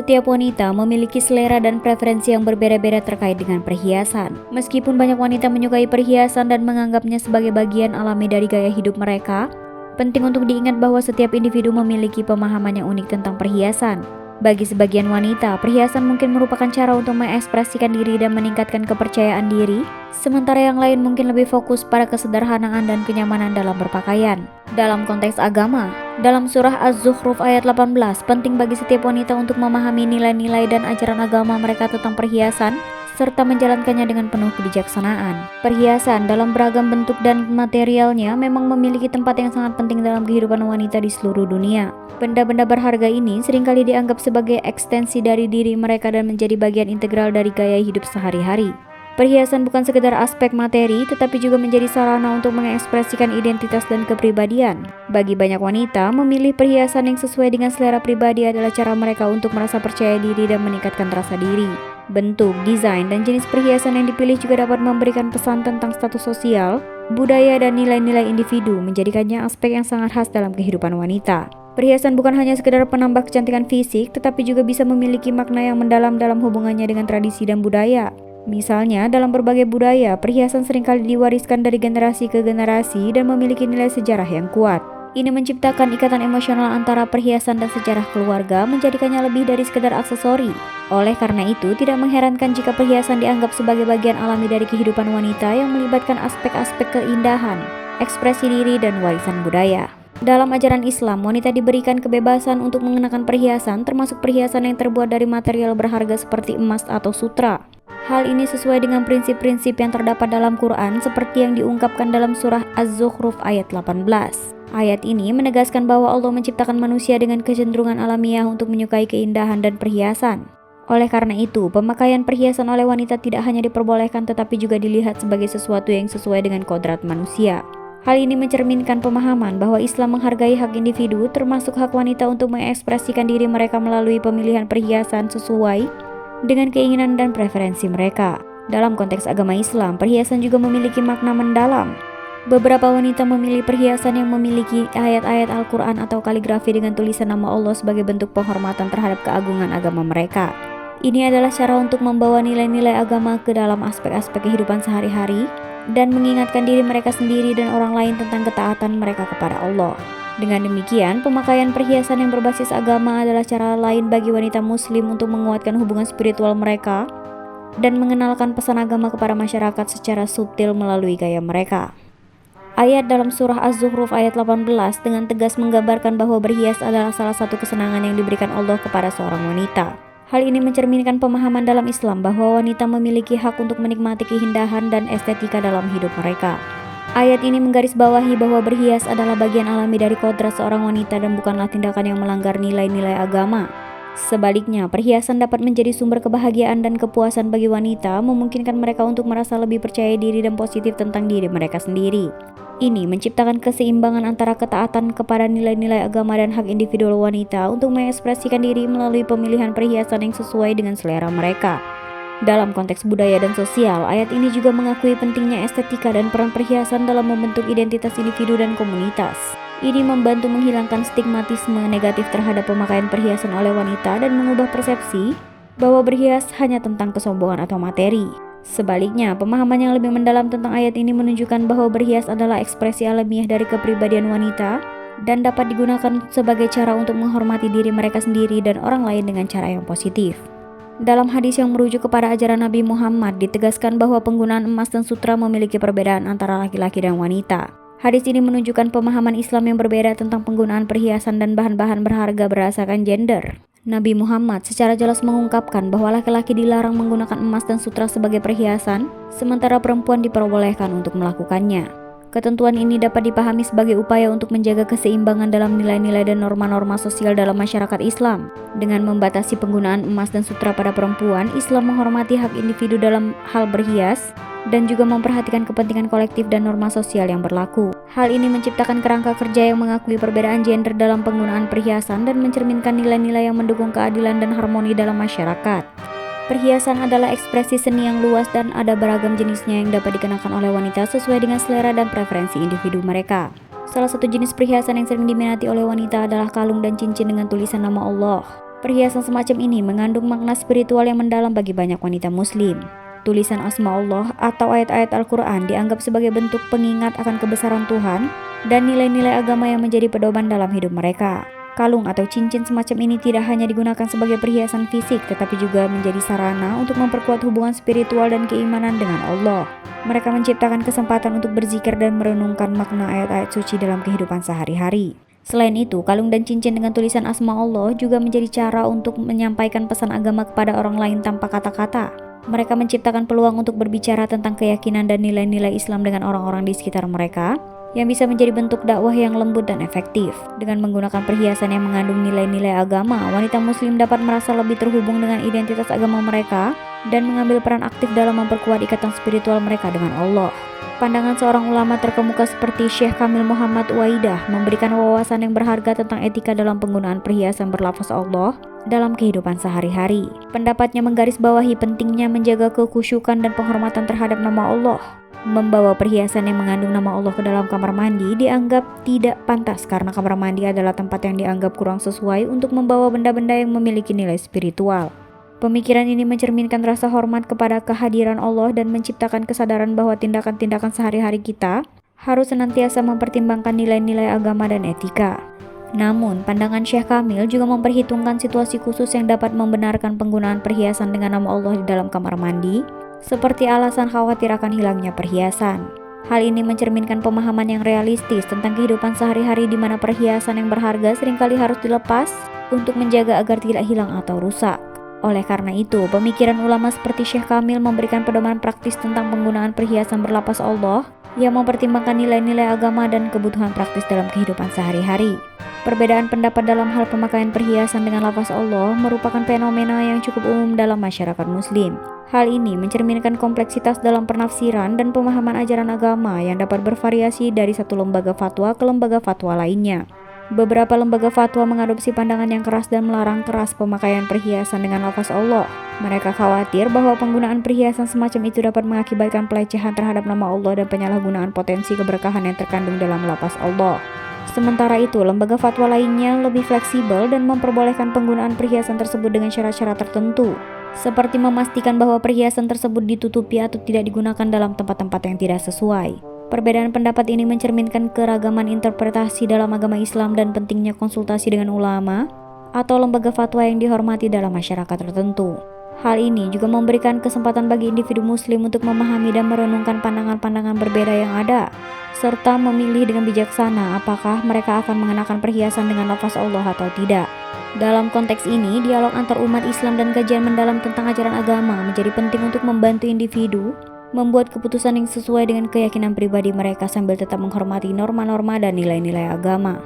Setiap wanita memiliki selera dan preferensi yang berbeda-beda terkait dengan perhiasan. Meskipun banyak wanita menyukai perhiasan dan menganggapnya sebagai bagian alami dari gaya hidup mereka, penting untuk diingat bahwa setiap individu memiliki pemahaman yang unik tentang perhiasan. Bagi sebagian wanita, perhiasan mungkin merupakan cara untuk mengekspresikan diri dan meningkatkan kepercayaan diri, sementara yang lain mungkin lebih fokus pada kesederhanaan dan kenyamanan dalam berpakaian. Dalam konteks agama, dalam surah Az-Zukhruf ayat 18, penting bagi setiap wanita untuk memahami nilai-nilai dan ajaran agama mereka tentang perhiasan, serta menjalankannya dengan penuh kebijaksanaan. Perhiasan dalam beragam bentuk dan materialnya memang memiliki tempat yang sangat penting dalam kehidupan wanita di seluruh dunia. Benda-benda berharga ini seringkali dianggap sebagai ekstensi dari diri mereka dan menjadi bagian integral dari gaya hidup sehari-hari. Perhiasan bukan sekedar aspek materi, tetapi juga menjadi sarana untuk mengekspresikan identitas dan kepribadian. Bagi banyak wanita, memilih perhiasan yang sesuai dengan selera pribadi adalah cara mereka untuk merasa percaya diri dan meningkatkan rasa diri. Bentuk, desain, dan jenis perhiasan yang dipilih juga dapat memberikan pesan tentang status sosial, budaya, dan nilai-nilai individu, menjadikannya aspek yang sangat khas dalam kehidupan wanita. Perhiasan bukan hanya sekedar penambah kecantikan fisik, tetapi juga bisa memiliki makna yang mendalam dalam hubungannya dengan tradisi dan budaya. Misalnya, dalam berbagai budaya, perhiasan seringkali diwariskan dari generasi ke generasi dan memiliki nilai sejarah yang kuat. Ini menciptakan ikatan emosional antara perhiasan dan sejarah keluarga, menjadikannya lebih dari sekedar aksesori. Oleh karena itu, tidak mengherankan jika perhiasan dianggap sebagai bagian alami dari kehidupan wanita yang melibatkan aspek-aspek keindahan, ekspresi diri, dan warisan budaya. Dalam ajaran Islam, wanita diberikan kebebasan untuk mengenakan perhiasan, termasuk perhiasan yang terbuat dari material berharga seperti emas atau sutra. Hal ini sesuai dengan prinsip-prinsip yang terdapat dalam Quran seperti yang diungkapkan dalam surah Az-Zukhruf ayat 18. Ayat ini menegaskan bahwa Allah menciptakan manusia dengan kecenderungan alamiah untuk menyukai keindahan dan perhiasan. Oleh karena itu, pemakaian perhiasan oleh wanita tidak hanya diperbolehkan tetapi juga dilihat sebagai sesuatu yang sesuai dengan kodrat manusia. Hal ini mencerminkan pemahaman bahwa Islam menghargai hak individu, termasuk hak wanita untuk mengekspresikan diri mereka melalui pemilihan perhiasan sesuai dengan keinginan dan preferensi mereka. Dalam konteks agama Islam, perhiasan juga memiliki makna mendalam. Beberapa wanita memilih perhiasan yang memiliki ayat-ayat Al-Quran atau kaligrafi dengan tulisan nama Allah sebagai bentuk penghormatan terhadap keagungan agama mereka. Ini adalah cara untuk membawa nilai-nilai agama ke dalam aspek-aspek kehidupan sehari-hari dan mengingatkan diri mereka sendiri dan orang lain tentang ketaatan mereka kepada Allah. Dengan demikian, pemakaian perhiasan yang berbasis agama adalah cara lain bagi wanita muslim untuk menguatkan hubungan spiritual mereka dan mengenalkan pesan agama kepada masyarakat secara subtil melalui gaya mereka. Ayat dalam surah Az-Zukhruf ayat 18 dengan tegas menggambarkan bahwa berhias adalah salah satu kesenangan yang diberikan Allah kepada seorang wanita. Hal ini mencerminkan pemahaman dalam Islam bahwa wanita memiliki hak untuk menikmati keindahan dan estetika dalam hidup mereka. Ayat ini menggarisbawahi bahwa berhias adalah bagian alami dari kodrat seorang wanita dan bukanlah tindakan yang melanggar nilai-nilai agama. Sebaliknya, perhiasan dapat menjadi sumber kebahagiaan dan kepuasan bagi wanita, memungkinkan mereka untuk merasa lebih percaya diri dan positif tentang diri mereka sendiri. Ini menciptakan keseimbangan antara ketaatan kepada nilai-nilai agama dan hak individual wanita untuk mengekspresikan diri melalui pemilihan perhiasan yang sesuai dengan selera mereka. Dalam konteks budaya dan sosial, ayat ini juga mengakui pentingnya estetika dan peran perhiasan dalam membentuk identitas individu dan komunitas. Ini membantu menghilangkan stigmatisme negatif terhadap pemakaian perhiasan oleh wanita dan mengubah persepsi bahwa berhias hanya tentang kesombongan atau materi. Sebaliknya, pemahaman yang lebih mendalam tentang ayat ini menunjukkan bahwa berhias adalah ekspresi alamiah dari kepribadian wanita dan dapat digunakan sebagai cara untuk menghormati diri mereka sendiri dan orang lain dengan cara yang positif. Dalam hadis yang merujuk kepada ajaran Nabi Muhammad, ditegaskan bahwa penggunaan emas dan sutra memiliki perbedaan antara laki-laki dan wanita. Hadis ini menunjukkan pemahaman Islam yang berbeda tentang penggunaan perhiasan dan bahan-bahan berharga berdasarkan gender. Nabi Muhammad secara jelas mengungkapkan bahwa laki-laki dilarang menggunakan emas dan sutra sebagai perhiasan, sementara perempuan diperbolehkan untuk melakukannya. Ketentuan ini dapat dipahami sebagai upaya untuk menjaga keseimbangan dalam nilai-nilai dan norma-norma sosial dalam masyarakat Islam. Dengan membatasi penggunaan emas dan sutra pada perempuan, Islam menghormati hak individu dalam hal berhias dan juga memperhatikan kepentingan kolektif dan norma sosial yang berlaku. Hal ini menciptakan kerangka kerja yang mengakui perbedaan gender dalam penggunaan perhiasan dan mencerminkan nilai-nilai yang mendukung keadilan dan harmoni dalam masyarakat. Perhiasan adalah ekspresi seni yang luas dan ada beragam jenisnya yang dapat dikenakan oleh wanita sesuai dengan selera dan preferensi individu mereka. Salah satu jenis perhiasan yang sering diminati oleh wanita adalah kalung dan cincin dengan tulisan nama Allah. Perhiasan semacam ini mengandung makna spiritual yang mendalam bagi banyak wanita muslim. Tulisan asma Allah atau ayat-ayat Al-Quran dianggap sebagai bentuk pengingat akan kebesaran Tuhan dan nilai-nilai agama yang menjadi pedoman dalam hidup mereka. Kalung atau cincin semacam ini tidak hanya digunakan sebagai perhiasan fisik, tetapi juga menjadi sarana untuk memperkuat hubungan spiritual dan keimanan dengan Allah. Mereka menciptakan kesempatan untuk berzikir dan merenungkan makna ayat-ayat suci dalam kehidupan sehari-hari. Selain itu, kalung dan cincin dengan tulisan asma Allah juga menjadi cara untuk menyampaikan pesan agama kepada orang lain tanpa kata-kata. Mereka menciptakan peluang untuk berbicara tentang keyakinan dan nilai-nilai Islam dengan orang-orang di sekitar mereka, yang bisa menjadi bentuk dakwah yang lembut dan efektif. Dengan menggunakan perhiasan yang mengandung nilai-nilai agama, wanita muslim dapat merasa lebih terhubung dengan identitas agama mereka dan mengambil peran aktif dalam memperkuat ikatan spiritual mereka dengan Allah. Pandangan seorang ulama terkemuka seperti Syekh Kamil Muhammad Waidah memberikan wawasan yang berharga tentang etika dalam penggunaan perhiasan berlafaz Allah dalam kehidupan sehari-hari. Pendapatnya menggarisbawahi pentingnya menjaga kekhusyukan dan penghormatan terhadap nama Allah. Membawa perhiasan yang mengandung nama Allah ke dalam kamar mandi dianggap tidak pantas karena kamar mandi adalah tempat yang dianggap kurang sesuai untuk membawa benda-benda yang memiliki nilai spiritual. Pemikiran ini mencerminkan rasa hormat kepada kehadiran Allah dan menciptakan kesadaran bahwa tindakan-tindakan sehari-hari kita harus senantiasa mempertimbangkan nilai-nilai agama dan etika. Namun, pandangan Syekh Kamil juga memperhitungkan situasi khusus yang dapat membenarkan penggunaan perhiasan dengan nama Allah di dalam kamar mandi, seperti alasan khawatir akan hilangnya perhiasan. Hal ini mencerminkan pemahaman yang realistis tentang kehidupan sehari-hari di mana perhiasan yang berharga seringkali harus dilepas untuk menjaga agar tidak hilang atau rusak. Oleh karena itu, pemikiran ulama seperti Syekh Kamil memberikan pedoman praktis tentang penggunaan perhiasan berlafaz Allah yang mempertimbangkan nilai-nilai agama dan kebutuhan praktis dalam kehidupan sehari-hari. Perbedaan pendapat dalam hal pemakaian perhiasan dengan lafaz Allah merupakan fenomena yang cukup umum dalam masyarakat muslim. Hal ini mencerminkan kompleksitas dalam penafsiran dan pemahaman ajaran agama yang dapat bervariasi dari satu lembaga fatwa ke lembaga fatwa lainnya. Beberapa lembaga fatwa mengadopsi pandangan yang keras dan melarang keras pemakaian perhiasan dengan lafaz Allah. Mereka khawatir bahwa penggunaan perhiasan semacam itu dapat mengakibatkan pelecehan terhadap nama Allah dan penyalahgunaan potensi keberkahan yang terkandung dalam lafaz Allah. Sementara itu, lembaga fatwa lainnya lebih fleksibel dan memperbolehkan penggunaan perhiasan tersebut dengan syarat-syarat tertentu, seperti memastikan bahwa perhiasan tersebut ditutupi atau tidak digunakan dalam tempat-tempat yang tidak sesuai. Perbedaan pendapat ini mencerminkan keragaman interpretasi dalam agama Islam dan pentingnya konsultasi dengan ulama atau lembaga fatwa yang dihormati dalam masyarakat tertentu. Hal ini juga memberikan kesempatan bagi individu muslim untuk memahami dan merenungkan pandangan-pandangan berbeda yang ada, serta memilih dengan bijaksana apakah mereka akan mengenakan perhiasan dengan lafaz Allah atau tidak. Dalam konteks ini, dialog antar umat Islam dan kajian mendalam tentang ajaran agama menjadi penting untuk membantu individu membuat keputusan yang sesuai dengan keyakinan pribadi mereka sambil tetap menghormati norma-norma dan nilai-nilai agama.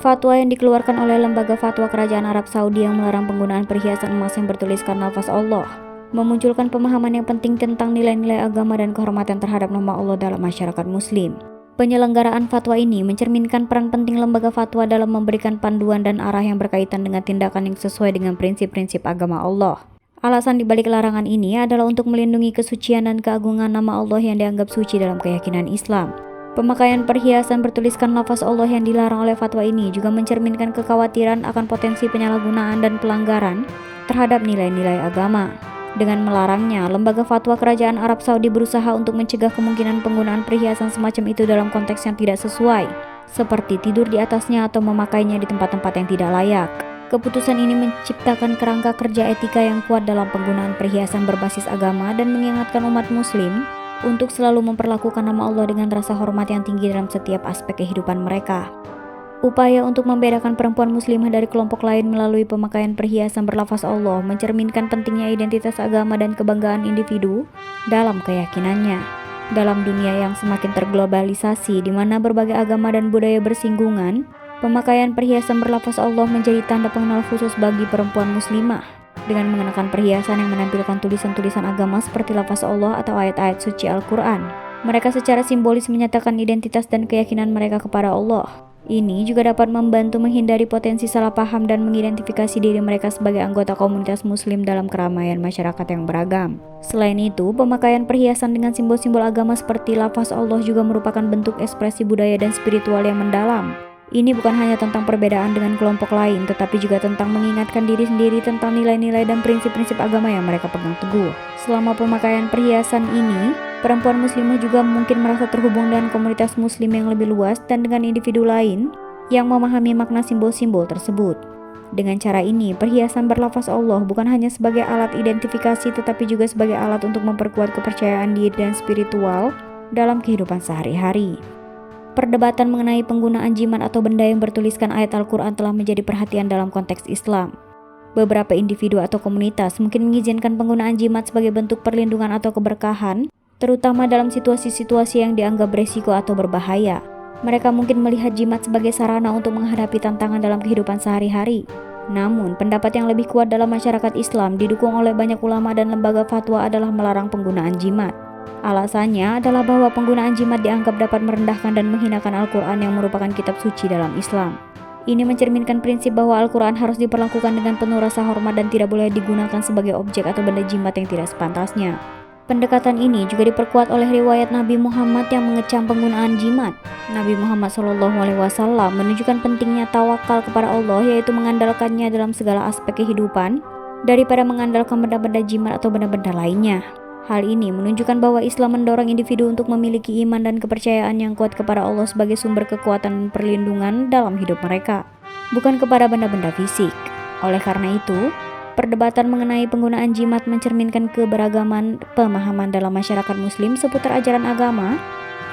Fatwa yang dikeluarkan oleh Lembaga Fatwa Kerajaan Arab Saudi yang melarang penggunaan perhiasan emas yang bertuliskan lafaz Allah memunculkan pemahaman yang penting tentang nilai-nilai agama dan kehormatan terhadap nama Allah dalam masyarakat muslim. Penyelenggaraan fatwa ini mencerminkan peran penting lembaga fatwa dalam memberikan panduan dan arah yang berkaitan dengan tindakan yang sesuai dengan prinsip-prinsip agama Allah. Alasan dibalik larangan ini adalah untuk melindungi kesucian dan keagungan nama Allah yang dianggap suci dalam keyakinan Islam. Pemakaian perhiasan bertuliskan lafaz Allah yang dilarang oleh fatwa ini juga mencerminkan kekhawatiran akan potensi penyalahgunaan dan pelanggaran terhadap nilai-nilai agama. Dengan melarangnya, Lembaga Fatwa Kerajaan Arab Saudi berusaha untuk mencegah kemungkinan penggunaan perhiasan semacam itu dalam konteks yang tidak sesuai, seperti tidur di atasnya atau memakainya di tempat-tempat yang tidak layak. Keputusan ini menciptakan kerangka kerja etika yang kuat dalam penggunaan perhiasan berbasis agama dan mengingatkan umat muslim untuk selalu memperlakukan nama Allah dengan rasa hormat yang tinggi dalam setiap aspek kehidupan mereka. Upaya untuk membedakan perempuan muslimah dari kelompok lain melalui pemakaian perhiasan berlafaz Allah mencerminkan pentingnya identitas agama dan kebanggaan individu dalam keyakinannya. Dalam dunia yang semakin terglobalisasi di mana berbagai agama dan budaya bersinggungan, pemakaian perhiasan berlafaz Allah menjadi tanda pengenal khusus bagi perempuan muslimah. Dengan mengenakan perhiasan yang menampilkan tulisan-tulisan agama seperti lafaz Allah atau ayat-ayat suci Al-Quran, mereka secara simbolis menyatakan identitas dan keyakinan mereka kepada Allah. Ini juga dapat membantu menghindari potensi salah paham dan mengidentifikasi diri mereka sebagai anggota komunitas muslim dalam keramaian masyarakat yang beragam. Selain itu, pemakaian perhiasan dengan simbol-simbol agama seperti lafaz Allah juga merupakan bentuk ekspresi budaya dan spiritual yang mendalam. Ini bukan hanya tentang perbedaan dengan kelompok lain, tetapi juga tentang mengingatkan diri sendiri tentang nilai-nilai dan prinsip-prinsip agama yang mereka pegang teguh. Selama pemakaian perhiasan ini, perempuan muslimah juga mungkin merasa terhubung dengan komunitas muslim yang lebih luas dan dengan individu lain yang memahami makna simbol-simbol tersebut. Dengan cara ini, perhiasan berlafaz Allah bukan hanya sebagai alat identifikasi tetapi juga sebagai alat untuk memperkuat kepercayaan diri dan spiritual dalam kehidupan sehari-hari. Perdebatan mengenai penggunaan jimat atau benda yang bertuliskan ayat Al-Quran telah menjadi perhatian dalam konteks Islam. Beberapa individu atau komunitas mungkin mengizinkan penggunaan jimat sebagai bentuk perlindungan atau keberkahan, terutama dalam situasi-situasi yang dianggap beresiko atau berbahaya. Mereka mungkin melihat jimat sebagai sarana untuk menghadapi tantangan dalam kehidupan sehari-hari. Namun, pendapat yang lebih kuat dalam masyarakat Islam didukung oleh banyak ulama dan lembaga fatwa adalah melarang penggunaan jimat. Alasannya adalah bahwa penggunaan jimat dianggap dapat merendahkan dan menghinakan Al-Quran yang merupakan kitab suci dalam Islam. Ini mencerminkan prinsip bahwa Al-Quran harus diperlakukan dengan penuh rasa hormat dan tidak boleh digunakan sebagai objek atau benda jimat yang tidak sepantasnya. Pendekatan ini juga diperkuat oleh riwayat Nabi Muhammad yang mengecam penggunaan jimat. Nabi Muhammad SAW menunjukkan pentingnya tawakal kepada Allah, yaitu mengandalkannya dalam segala aspek kehidupan daripada mengandalkan benda-benda jimat atau benda-benda lainnya. Hal ini menunjukkan bahwa Islam mendorong individu untuk memiliki iman dan kepercayaan yang kuat kepada Allah sebagai sumber kekuatan dan perlindungan dalam hidup mereka, bukan kepada benda-benda fisik. Oleh karena itu, perdebatan mengenai penggunaan jimat mencerminkan keberagaman pemahaman dalam masyarakat Muslim seputar ajaran agama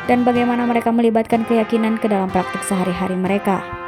dan bagaimana mereka melibatkan keyakinan ke dalam praktik sehari-hari mereka.